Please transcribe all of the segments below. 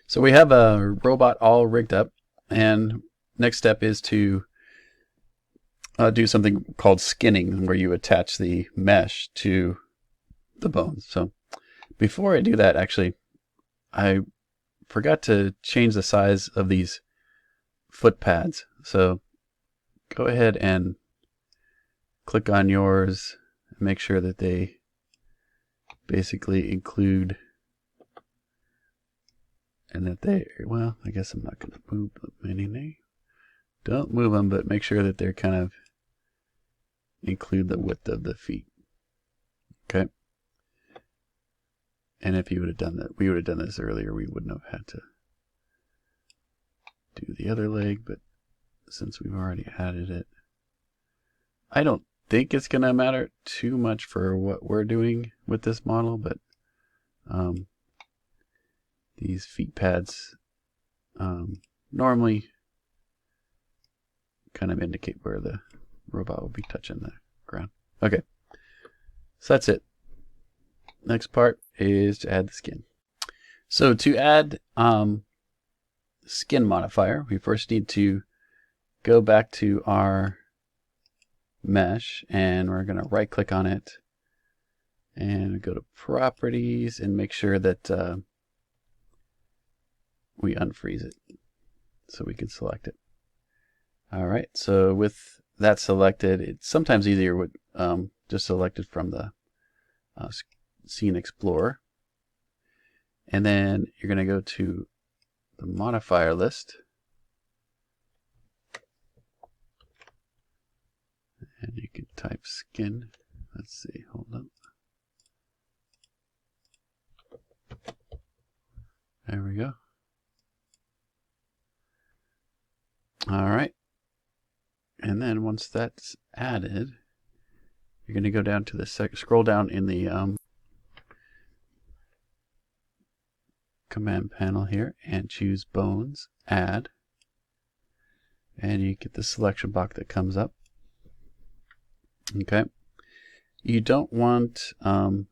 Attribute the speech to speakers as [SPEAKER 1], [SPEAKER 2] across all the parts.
[SPEAKER 1] So we have a robot all rigged up, and next step is to do something called skinning, where you attach the mesh to the bones. So before I do that, actually, I forgot to change the size of these foot pads. So go ahead and click on yours and make sure that they basically include, and that they, well, I guess I'm not going to move them any. Don't move them, but make sure that they're kind of include the width of the feet. Okay. And if you would have done that, we would have done this earlier, we wouldn't have had to do the other leg, but since we've already added it, I don't think it's going to matter too much for what we're doing with this model, but these feet pads normally kind of indicate where the robot will be touching the ground. Okay, so that's it. Next part is to add the skin. So to add skin modifier, we first need to go back to our mesh, and we're going to right click on it and go to properties and make sure that we unfreeze it so we can select it. Alright, so with that selected, it's sometimes easier with just select it from the Scene Explorer. And then you're going to go to the modifier list. And you can type skin. Let's see, hold up. There we go. Alright. And then once that's added, you're going to go down to the scroll down in the command panel here and choose bones, add, and you get the selection box that comes up. Okay, you don't want the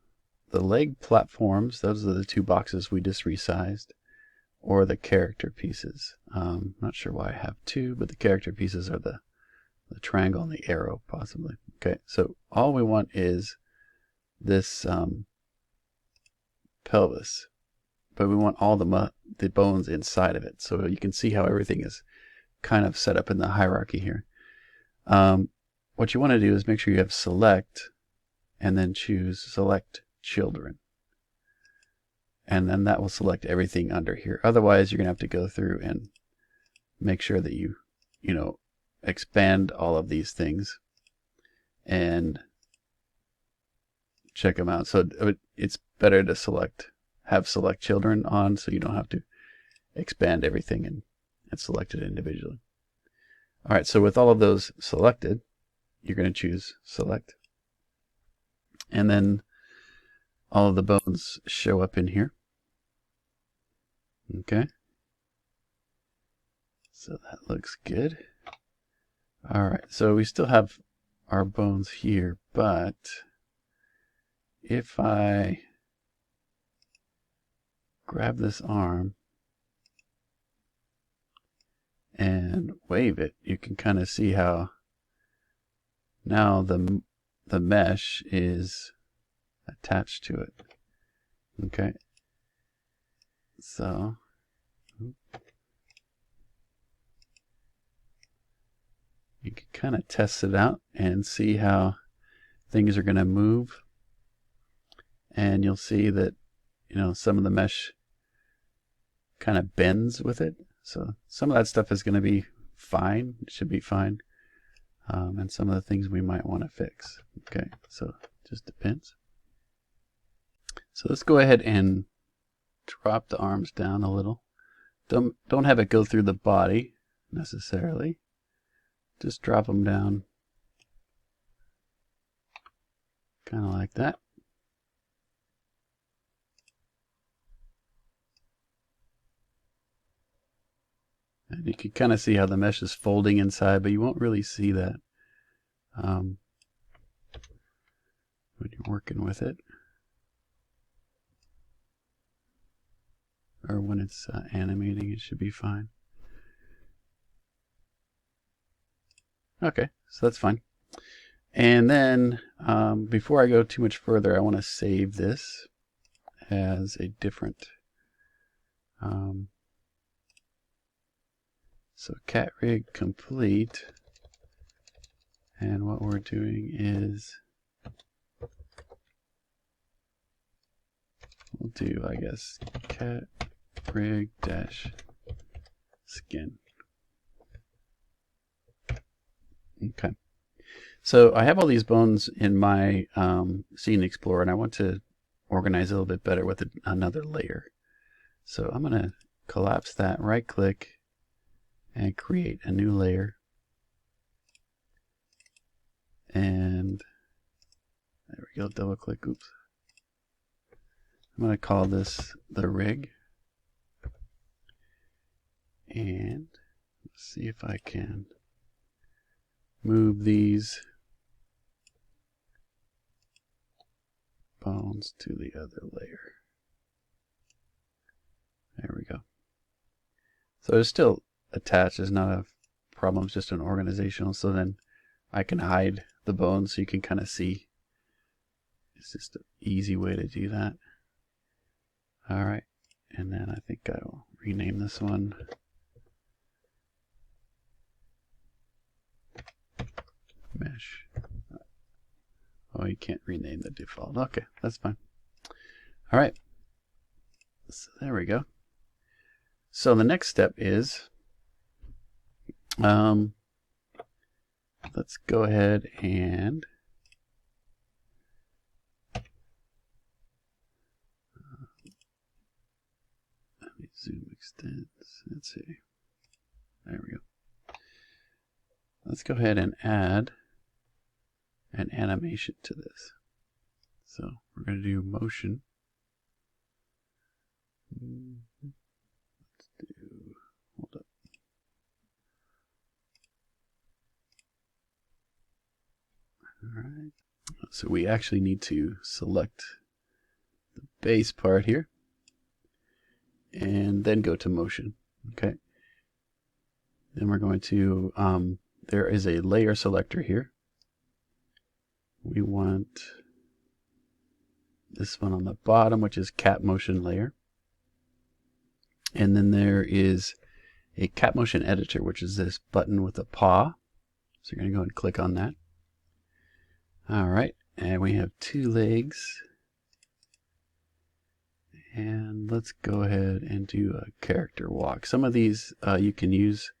[SPEAKER 1] leg platforms, those are the two boxes we just resized, or the character pieces. Not sure why I have two, but the character pieces are the triangle and the arrow possibly. Okay, so all we want is this pelvis, but we want all the bones inside of it, so you can see how everything is kind of set up in the hierarchy here. What you want to do is make sure you have select and then choose select children, and then that will select everything under here. Otherwise you're gonna have to go through and make sure that you expand all of these things and check them out. So it's better to have select children on, so you don't have to expand everything and select it individually. Alright, so with all of those selected, you're going to choose select, and then all of the bones show up in here. Okay, so that looks good. Alright, so we still have our bones here, but if I grab this arm and wave it, you can kind of see how now the mesh is attached to it. Okay, so you can kind of test it out and see how things are going to move, and you'll see that some of the mesh kind of bends with it. So some of that stuff is going to be fine. It should be fine. And some of the things we might want to fix. Okay, so it just depends. So let's go ahead and drop the arms down a little. Don't have it go through the body necessarily. Just drop them down kind of like that. And you can kind of see how the mesh is folding inside, but you won't really see that when you're working with it. or when it's animating, it should be fine. Okay, so that's fine. And then before I go too much further, I want to save this as a different. So cat rig complete. And what we're doing is we'll do, I guess, cat rig dash skin. Okay. So I have all these bones in my Scene Explorer, and I want to organize a little bit better with another layer. So I'm going to collapse that, right click, and create a new layer. And there we go, double click, oops. I'm going to call this the rig. And let's see if I can move these bones to the other layer. There we go. So it's still attached, it's not a problem, it's just an organizational, so then I can hide the bones so you can kind of see. It's just an easy way to do that. Alright, and then I think I will rename this one mesh. Oh, you can't rename the default. Okay, that's fine. Alright, so there we go. So the next step is let's go ahead and let me zoom extends. Let's see. There we go. Let's go ahead and add an animation to this. So we're going to do motion. Let's do, hold up. Alright. So we actually need to select the base part here and then go to motion. Okay. Then we're going to, there is a layer selector here. We want this one on the bottom, which is cat motion layer. And then there is a cat motion editor, which is this button with a paw. So you're going to go and click on that. All right, and we have two legs. And let's go ahead and do a character walk. Some of these you can use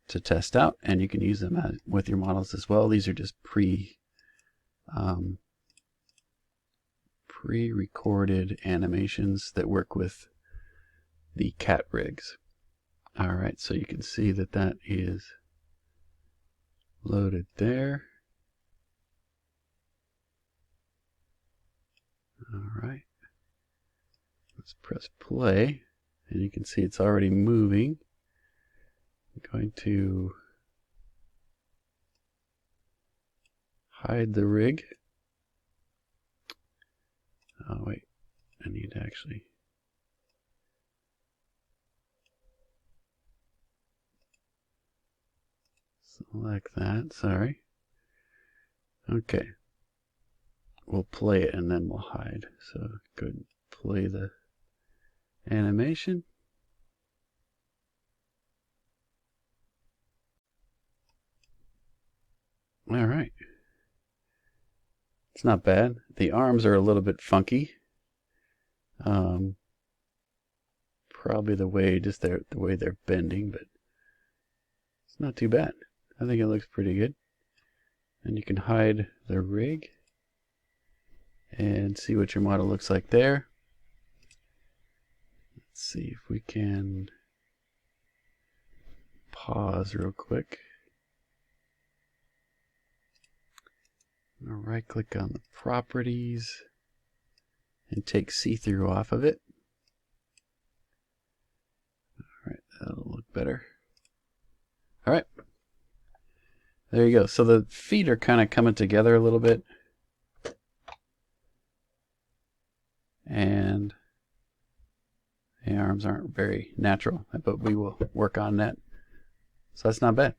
[SPEAKER 1] to test out, and you can use them with your models as well. These are just pre-recorded animations that work with the cat rigs. All right, so you can see that that is loaded there. All right, let's press play, and you can see it's already moving. I'm going to hide the rig. Oh wait, I need to actually select that, sorry. Okay, we'll play it and then we'll hide. So go ahead and play the animation. All right. It's not bad. The arms are a little bit funky. Probably the way they're bending, but it's not too bad. I think it looks pretty good. And you can hide the rig and see what your model looks like there. Let's see if we can pause real quick. I'll right click on the properties and take see-through off of it. Alright, that'll look better. Alright. There you go. So the feet are kind of coming together a little bit. And The arms aren't very natural, but we will work on that. So that's not bad.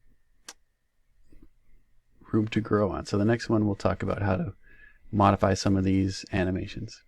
[SPEAKER 1] Room to grow on. So the next one we'll talk about how to modify some of these animations.